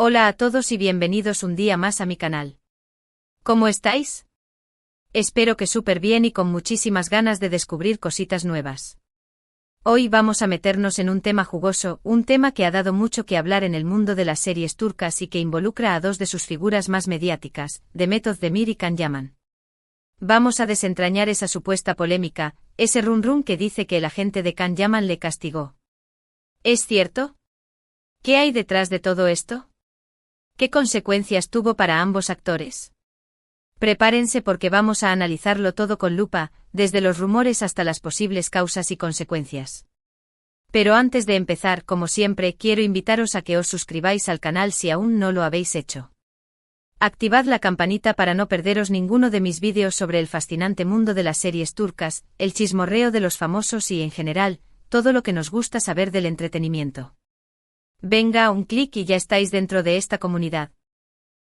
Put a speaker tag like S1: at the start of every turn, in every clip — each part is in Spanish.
S1: Hola a todos y bienvenidos un día más a mi canal. ¿Cómo estáis? Espero que súper bien y con muchísimas ganas de descubrir cositas nuevas. Hoy vamos a meternos en un tema jugoso, un tema que ha dado mucho que hablar en el mundo de las series turcas y que involucra a dos de sus figuras más mediáticas, Demet Özdemir y Can Yaman. Vamos a desentrañar esa supuesta polémica, ese run que dice que el agente de Can Yaman le castigó. ¿Es cierto? ¿Qué hay detrás de todo esto? ¿Qué consecuencias tuvo para ambos actores? Prepárense porque vamos a analizarlo todo con lupa, desde los rumores hasta las posibles causas y consecuencias. Pero antes de empezar, como siempre, quiero invitaros a que os suscribáis al canal si aún no lo habéis hecho. Activad la campanita para no perderos ninguno de mis vídeos sobre el fascinante mundo de las series turcas, el chismorreo de los famosos y, en general, todo lo que nos gusta saber del entretenimiento. Venga, un clic y ya estáis dentro de esta comunidad.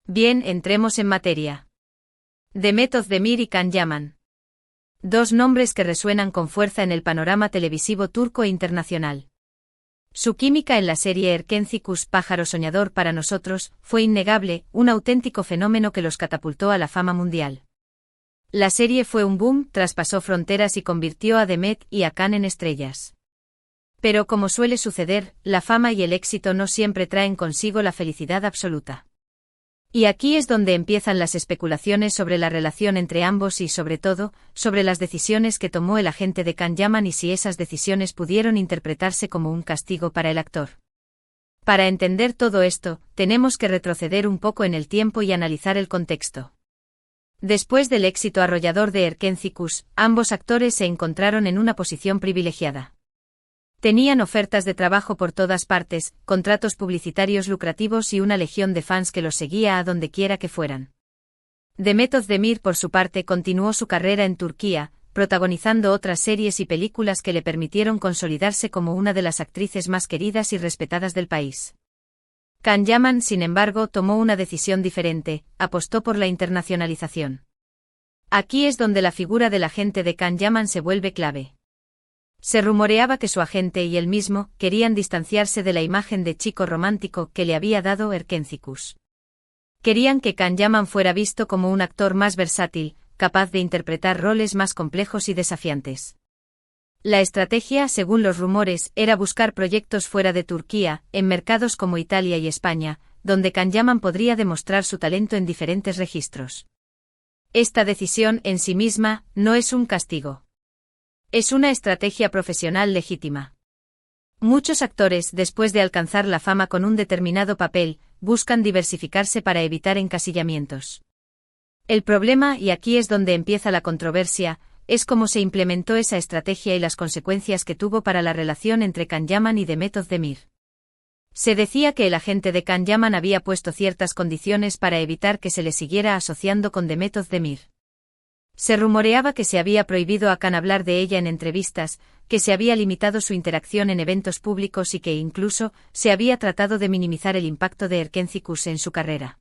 S1: Bien, entremos en materia. Demet Özdemir y Can Yaman. Dos nombres que resuenan con fuerza en el panorama televisivo turco e internacional. Su química en la serie Erkencikus, Pájaro Soñador para nosotros, fue innegable, un auténtico fenómeno que los catapultó a la fama mundial. La serie fue un boom, traspasó fronteras y convirtió a Demet y a Can en estrellas. Pero como suele suceder, la fama y el éxito no siempre traen consigo la felicidad absoluta. Y aquí es donde empiezan las especulaciones sobre la relación entre ambos y, sobre todo, sobre las decisiones que tomó el agente de Can Yaman y si esas decisiones pudieron interpretarse como un castigo para el actor. Para entender todo esto, tenemos que retroceder un poco en el tiempo y analizar el contexto. Después del éxito arrollador de Erkencikus, ambos actores se encontraron en una posición privilegiada. Tenían ofertas de trabajo por todas partes, contratos publicitarios lucrativos y una legión de fans que los seguía a donde quiera que fueran. Demet Özdemir, por su parte, continuó su carrera en Turquía, protagonizando otras series y películas que le permitieron consolidarse como una de las actrices más queridas y respetadas del país. Can Yaman, sin embargo, tomó una decisión diferente, apostó por la internacionalización. Aquí es donde la figura del agente de Can Yaman se vuelve clave. Se rumoreaba que su agente y él mismo querían distanciarse de la imagen de chico romántico que le había dado Erkencikus. Querían que Can Yaman fuera visto como un actor más versátil, capaz de interpretar roles más complejos y desafiantes. La estrategia, según los rumores, era buscar proyectos fuera de Turquía, en mercados como Italia y España, donde Can Yaman podría demostrar su talento en diferentes registros. Esta decisión, en sí misma, no es un castigo. Es una estrategia profesional legítima. Muchos actores, después de alcanzar la fama con un determinado papel, buscan diversificarse para evitar encasillamientos. El problema, y aquí es donde empieza la controversia, es cómo se implementó esa estrategia y las consecuencias que tuvo para la relación entre Can Yaman y Demet Özdemir. Se decía que el agente de Can Yaman había puesto ciertas condiciones para evitar que se le siguiera asociando con Demet Özdemir. Se rumoreaba que se había prohibido a Can hablar de ella en entrevistas, que se había limitado su interacción en eventos públicos y que incluso se había tratado de minimizar el impacto de Erkencikus en su carrera.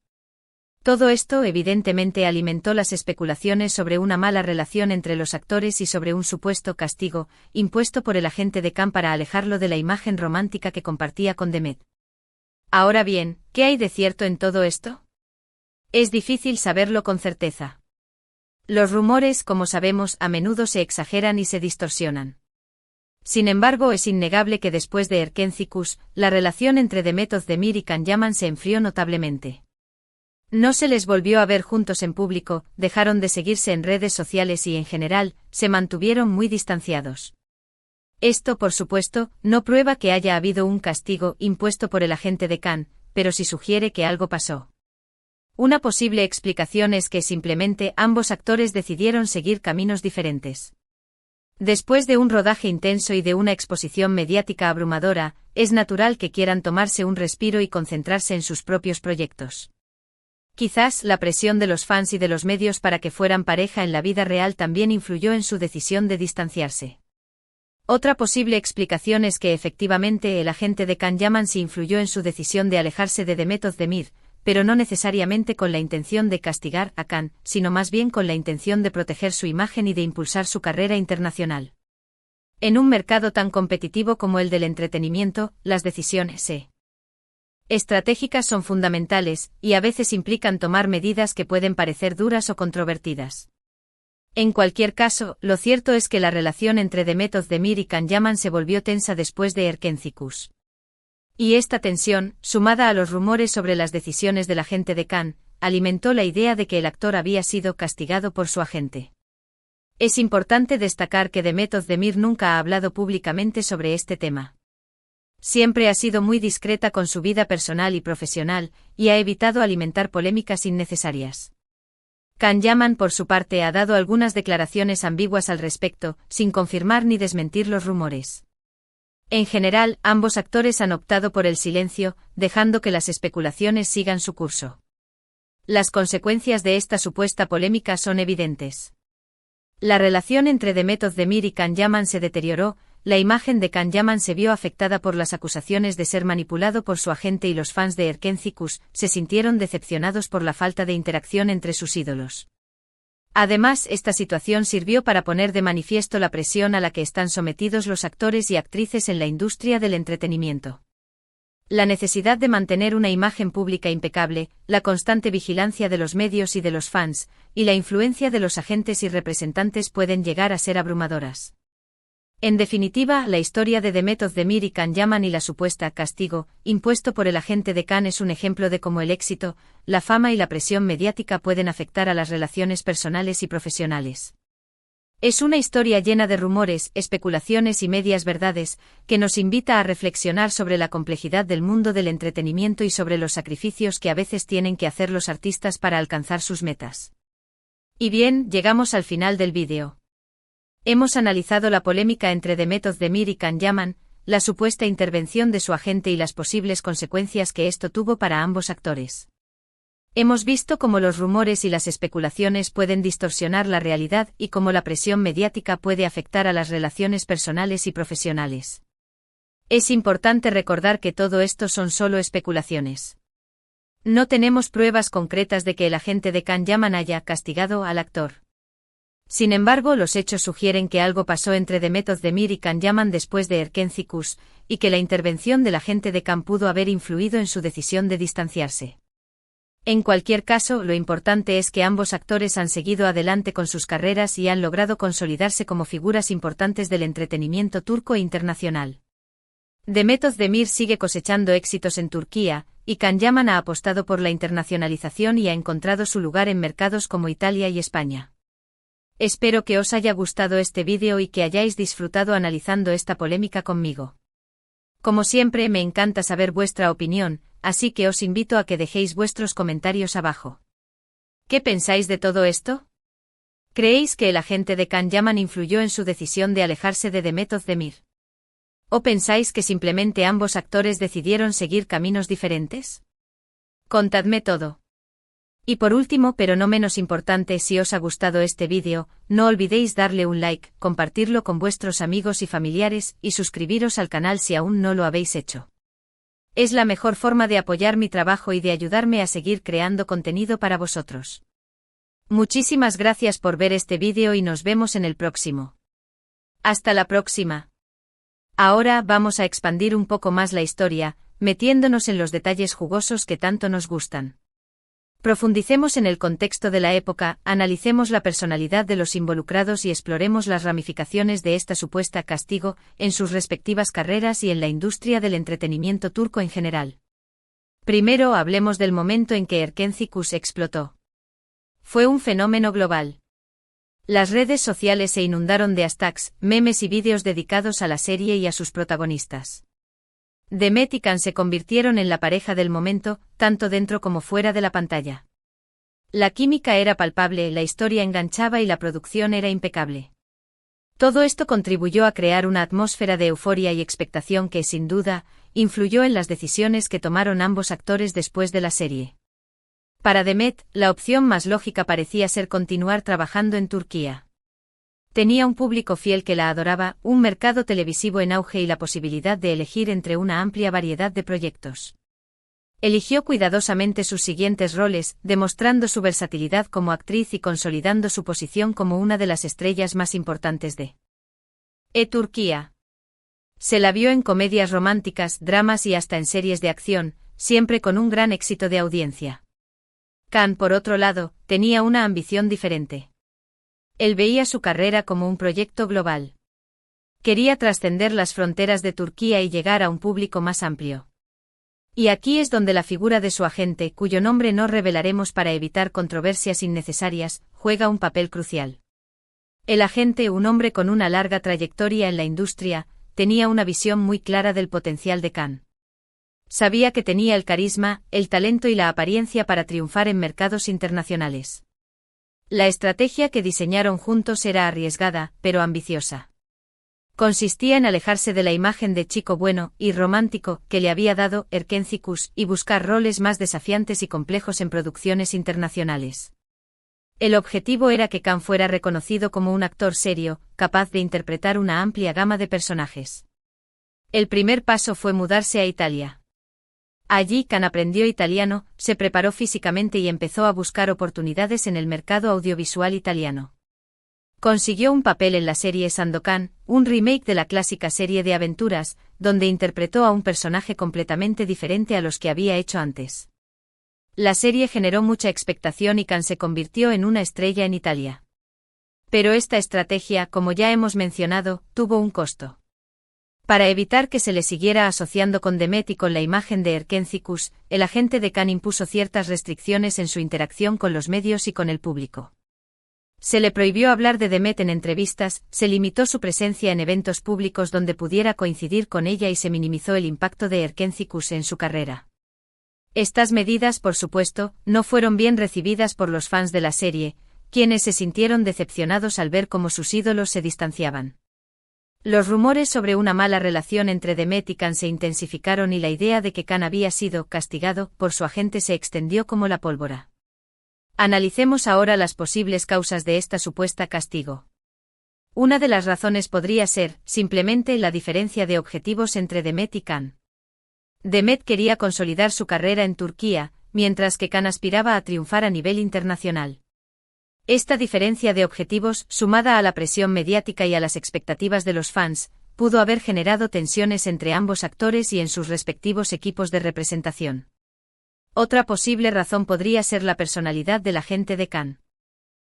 S1: Todo esto evidentemente alimentó las especulaciones sobre una mala relación entre los actores y sobre un supuesto castigo, impuesto por el agente de Can para alejarlo de la imagen romántica que compartía con Demet. Ahora bien, ¿qué hay de cierto en todo esto? Es difícil saberlo con certeza. Los rumores, como sabemos, a menudo se exageran y se distorsionan. Sin embargo, es innegable que después de Erkencikus, la relación entre Demet Özdemir y Can Yaman se enfrió notablemente. No se les volvió a ver juntos en público, dejaron de seguirse en redes sociales y, en general, se mantuvieron muy distanciados. Esto, por supuesto, no prueba que haya habido un castigo impuesto por el agente de Can, pero sí sugiere que algo pasó. Una posible explicación es que simplemente ambos actores decidieron seguir caminos diferentes. Después de un rodaje intenso y de una exposición mediática abrumadora, es natural que quieran tomarse un respiro y concentrarse en sus propios proyectos. Quizás la presión de los fans y de los medios para que fueran pareja en la vida real también influyó en su decisión de distanciarse. Otra posible explicación es que efectivamente el agente de Can Yaman sí influyó en su decisión de alejarse de Demet Özdemir, pero no necesariamente con la intención de castigar a Can, sino más bien con la intención de proteger su imagen y de impulsar su carrera internacional. En un mercado tan competitivo como el del entretenimiento, las decisiones se Estratégicas son fundamentales, y a veces implican tomar medidas que pueden parecer duras o controvertidas. En cualquier caso, lo cierto es que la relación entre Demet Özdemir y Can Yaman se volvió tensa después de Erkenci-Kuş. Y esta tensión, sumada a los rumores sobre las decisiones del agente de Can, alimentó la idea de que el actor había sido castigado por su agente. Es importante destacar que Demet Özdemir nunca ha hablado públicamente sobre este tema. Siempre ha sido muy discreta con su vida personal y profesional, y ha evitado alimentar polémicas innecesarias. Can Yaman, por su parte, ha dado algunas declaraciones ambiguas al respecto, sin confirmar ni desmentir los rumores. En general, ambos actores han optado por el silencio, dejando que las especulaciones sigan su curso. Las consecuencias de esta supuesta polémica son evidentes. La relación entre Demet Özdemir y Can Yaman se deterioró, la imagen de Can Yaman se vio afectada por las acusaciones de ser manipulado por su agente y los fans de Erkenci-Kuş se sintieron decepcionados por la falta de interacción entre sus ídolos. Además, esta situación sirvió para poner de manifiesto la presión a la que están sometidos los actores y actrices en la industria del entretenimiento. La necesidad de mantener una imagen pública impecable, la constante vigilancia de los medios y de los fans, y la influencia de los agentes y representantes pueden llegar a ser abrumadoras. En definitiva, la historia de Demet Özdemir y Can Yaman y la supuesta castigo impuesto por el agente de Can es un ejemplo de cómo el éxito, la fama y la presión mediática pueden afectar a las relaciones personales y profesionales. Es una historia llena de rumores, especulaciones y medias verdades, que nos invita a reflexionar sobre la complejidad del mundo del entretenimiento y sobre los sacrificios que a veces tienen que hacer los artistas para alcanzar sus metas. Y bien, llegamos al final del vídeo. Hemos analizado la polémica entre Demet Özdemir y Can Yaman, la supuesta intervención de su agente y las posibles consecuencias que esto tuvo para ambos actores. Hemos visto cómo los rumores y las especulaciones pueden distorsionar la realidad y cómo la presión mediática puede afectar a las relaciones personales y profesionales. Es importante recordar que todo esto son solo especulaciones. No tenemos pruebas concretas de que el agente de Can Yaman haya castigado al actor. Sin embargo, los hechos sugieren que algo pasó entre Demet Özdemir y Can Yaman después de Erkenci-Kuş, y que la intervención del agente de Can pudo haber influido en su decisión de distanciarse. En cualquier caso, lo importante es que ambos actores han seguido adelante con sus carreras y han logrado consolidarse como figuras importantes del entretenimiento turco e internacional. Demet Özdemir sigue cosechando éxitos en Turquía, y Can Yaman ha apostado por la internacionalización y ha encontrado su lugar en mercados como Italia y España. Espero que os haya gustado este vídeo y que hayáis disfrutado analizando esta polémica conmigo. Como siempre, me encanta saber vuestra opinión, así que os invito a que dejéis vuestros comentarios abajo. ¿Qué pensáis de todo esto? ¿Creéis que el agente de Can Yaman influyó en su decisión de alejarse de Demet Özdemir? ¿O pensáis que simplemente ambos actores decidieron seguir caminos diferentes? Contadme todo. Y por último, pero no menos importante, si os ha gustado este vídeo, no olvidéis darle un like, compartirlo con vuestros amigos y familiares, y suscribiros al canal si aún no lo habéis hecho. Es la mejor forma de apoyar mi trabajo y de ayudarme a seguir creando contenido para vosotros. Muchísimas gracias por ver este vídeo y nos vemos en el próximo. Hasta la próxima. Ahora vamos a expandir un poco más la historia, metiéndonos en los detalles jugosos que tanto nos gustan. Profundicemos en el contexto de la época, analicemos la personalidad de los involucrados y exploremos las ramificaciones de esta supuesta castigo en sus respectivas carreras y en la industria del entretenimiento turco en general. Primero hablemos del momento en que Erkenci-Kuş explotó. Fue un fenómeno global. Las redes sociales se inundaron de hashtags, memes y vídeos dedicados a la serie y a sus protagonistas. Demet y Can se convirtieron en la pareja del momento, tanto dentro como fuera de la pantalla. La química era palpable, la historia enganchaba y la producción era impecable. Todo esto contribuyó a crear una atmósfera de euforia y expectación que, sin duda, influyó en las decisiones que tomaron ambos actores después de la serie. Para Demet, la opción más lógica parecía ser continuar trabajando en Turquía. Tenía un público fiel que la adoraba, un mercado televisivo en auge y la posibilidad de elegir entre una amplia variedad de proyectos. Eligió cuidadosamente sus siguientes roles, demostrando su versatilidad como actriz y consolidando su posición como una de las estrellas más importantes de Turquía. Se la vio en comedias románticas, dramas y hasta en series de acción, siempre con un gran éxito de audiencia. Khan, por otro lado, tenía una ambición diferente. Él veía su carrera como un proyecto global. Quería trascender las fronteras de Turquía y llegar a un público más amplio. Y aquí es donde la figura de su agente, cuyo nombre no revelaremos para evitar controversias innecesarias, juega un papel crucial. El agente, un hombre con una larga trayectoria en la industria, tenía una visión muy clara del potencial de Khan. Sabía que tenía el carisma, el talento y la apariencia para triunfar en mercados internacionales. La estrategia que diseñaron juntos era arriesgada, pero ambiciosa. Consistía en alejarse de la imagen de chico bueno y romántico que le había dado Erkenci y buscar roles más desafiantes y complejos en producciones internacionales. El objetivo era que Khan fuera reconocido como un actor serio, capaz de interpretar una amplia gama de personajes. El primer paso fue mudarse a Italia. Allí Khan aprendió italiano, se preparó físicamente y empezó a buscar oportunidades en el mercado audiovisual italiano. Consiguió un papel en la serie Sandokan, un remake de la clásica serie de aventuras, donde interpretó a un personaje completamente diferente a los que había hecho antes. La serie generó mucha expectación y Khan se convirtió en una estrella en Italia. Pero esta estrategia, como ya hemos mencionado, tuvo un costo. Para evitar que se le siguiera asociando con Demet y con la imagen de Erkenci, el agente de Khan impuso ciertas restricciones en su interacción con los medios y con el público. Se le prohibió hablar de Demet en entrevistas, se limitó su presencia en eventos públicos donde pudiera coincidir con ella y se minimizó el impacto de Erkenci en su carrera. Estas medidas, por supuesto, no fueron bien recibidas por los fans de la serie, quienes se sintieron decepcionados al ver cómo sus ídolos se distanciaban. Los rumores sobre una mala relación entre Demet y Khan se intensificaron y la idea de que Khan había sido castigado por su agente se extendió como la pólvora. Analicemos ahora las posibles causas de esta supuesta castigo. Una de las razones podría ser, simplemente, la diferencia de objetivos entre Demet y Khan. Demet quería consolidar su carrera en Turquía, mientras que Khan aspiraba a triunfar a nivel internacional. Esta diferencia de objetivos, sumada a la presión mediática y a las expectativas de los fans, pudo haber generado tensiones entre ambos actores y en sus respectivos equipos de representación. Otra posible razón podría ser la personalidad del agente de Khan.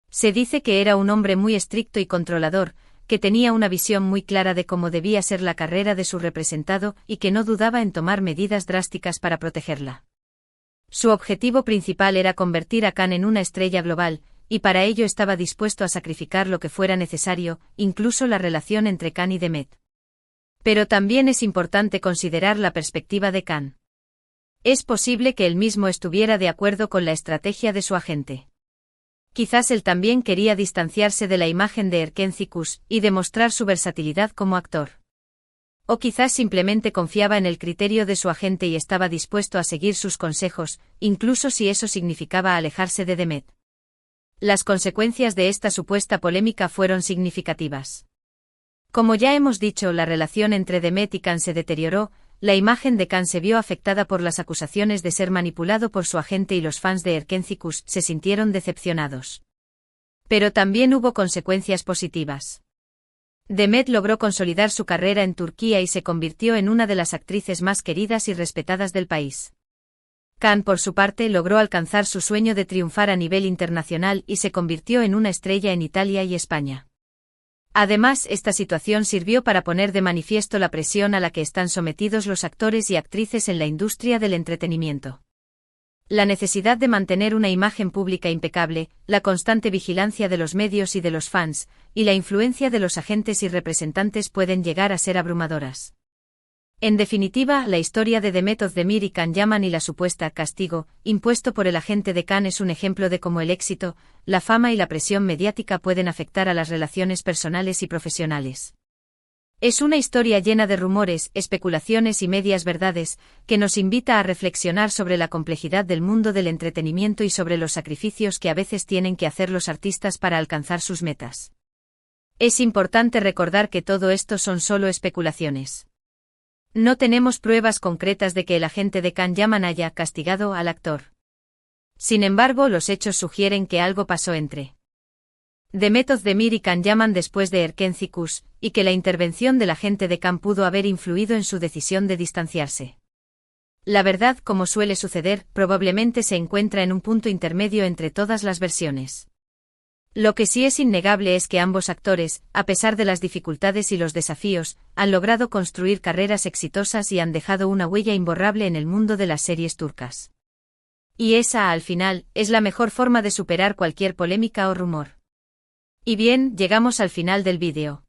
S1: Se dice que era un hombre muy estricto y controlador, que tenía una visión muy clara de cómo debía ser la carrera de su representado y que no dudaba en tomar medidas drásticas para protegerla. Su objetivo principal era convertir a Khan en una estrella global, y para ello estaba dispuesto a sacrificar lo que fuera necesario, incluso la relación entre Khan y Demet. Pero también es importante considerar la perspectiva de Khan. Es posible que él mismo estuviera de acuerdo con la estrategia de su agente. Quizás él también quería distanciarse de la imagen de Erkenci y demostrar su versatilidad como actor. O quizás simplemente confiaba en el criterio de su agente y estaba dispuesto a seguir sus consejos, incluso si eso significaba alejarse de Demet. Las consecuencias de esta supuesta polémica fueron significativas. Como ya hemos dicho, la relación entre Demet y Khan se deterioró, la imagen de Khan se vio afectada por las acusaciones de ser manipulado por su agente y los fans de Erkenci se sintieron decepcionados. Pero también hubo consecuencias positivas. Demet logró consolidar su carrera en Turquía y se convirtió en una de las actrices más queridas y respetadas del país. Khan, por su parte, logró alcanzar su sueño de triunfar a nivel internacional y se convirtió en una estrella en Italia y España. Además, esta situación sirvió para poner de manifiesto la presión a la que están sometidos los actores y actrices en la industria del entretenimiento. La necesidad de mantener una imagen pública impecable, la constante vigilancia de los medios y de los fans, y la influencia de los agentes y representantes pueden llegar a ser abrumadoras. En definitiva, la historia de Demet Özdemir y Can Yaman y la supuesta castigo impuesto por el agente de Khan es un ejemplo de cómo el éxito, la fama y la presión mediática pueden afectar a las relaciones personales y profesionales. Es una historia llena de rumores, especulaciones y medias verdades, que nos invita a reflexionar sobre la complejidad del mundo del entretenimiento y sobre los sacrificios que a veces tienen que hacer los artistas para alcanzar sus metas. Es importante recordar que todo esto son solo especulaciones. No tenemos pruebas concretas de que el agente de Can Yaman haya castigado al actor. Sin embargo, los hechos sugieren que algo pasó entre Demet Özdemir y Can Yaman después de Erkenci y que la intervención del agente de Can pudo haber influido en su decisión de distanciarse. La verdad, como suele suceder, probablemente se encuentra en un punto intermedio entre todas las versiones. Lo que sí es innegable es que ambos actores, a pesar de las dificultades y los desafíos, han logrado construir carreras exitosas y han dejado una huella imborrable en el mundo de las series turcas. Y esa, al final, es la mejor forma de superar cualquier polémica o rumor. Y bien, llegamos al final del vídeo.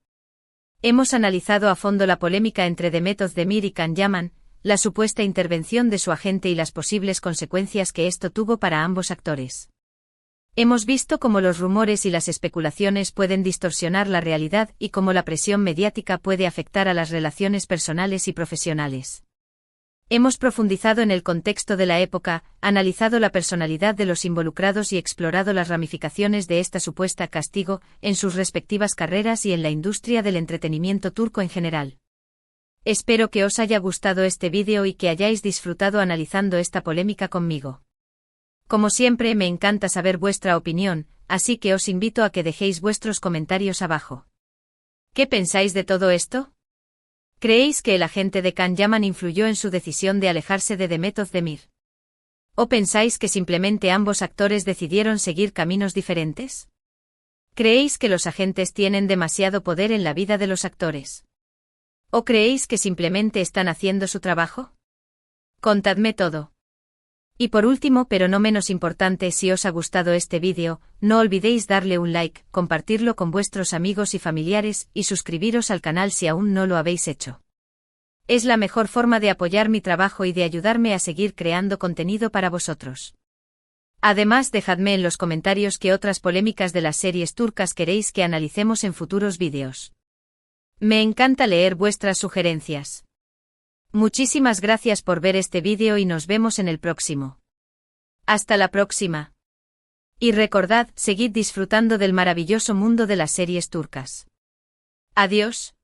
S1: Hemos analizado a fondo la polémica entre Demet Özdemir y Can Yaman, la supuesta intervención de su agente y las posibles consecuencias que esto tuvo para ambos actores. Hemos visto cómo los rumores y las especulaciones pueden distorsionar la realidad y cómo la presión mediática puede afectar a las relaciones personales y profesionales. Hemos profundizado en el contexto de la época, analizado la personalidad de los involucrados y explorado las ramificaciones de esta supuesta castigo en sus respectivas carreras y en la industria del entretenimiento turco en general. Espero que os haya gustado este vídeo y que hayáis disfrutado analizando esta polémica conmigo. Como siempre, me encanta saber vuestra opinión, así que os invito a que dejéis vuestros comentarios abajo. ¿Qué pensáis de todo esto? ¿Creéis que el agente de Can Yaman influyó en su decisión de alejarse de Demet Özdemir? ¿O pensáis que simplemente ambos actores decidieron seguir caminos diferentes? ¿Creéis que los agentes tienen demasiado poder en la vida de los actores? ¿O creéis que simplemente están haciendo su trabajo? Contadme todo. Y por último, pero no menos importante, si os ha gustado este vídeo, no olvidéis darle un like, compartirlo con vuestros amigos y familiares y suscribiros al canal si aún no lo habéis hecho. Es la mejor forma de apoyar mi trabajo y de ayudarme a seguir creando contenido para vosotros. Además, dejadme en los comentarios qué otras polémicas de las series turcas queréis que analicemos en futuros vídeos. Me encanta leer vuestras sugerencias. Muchísimas gracias por ver este vídeo y nos vemos en el próximo. Hasta la próxima. Y recordad, seguid disfrutando del maravilloso mundo de las series turcas. Adiós.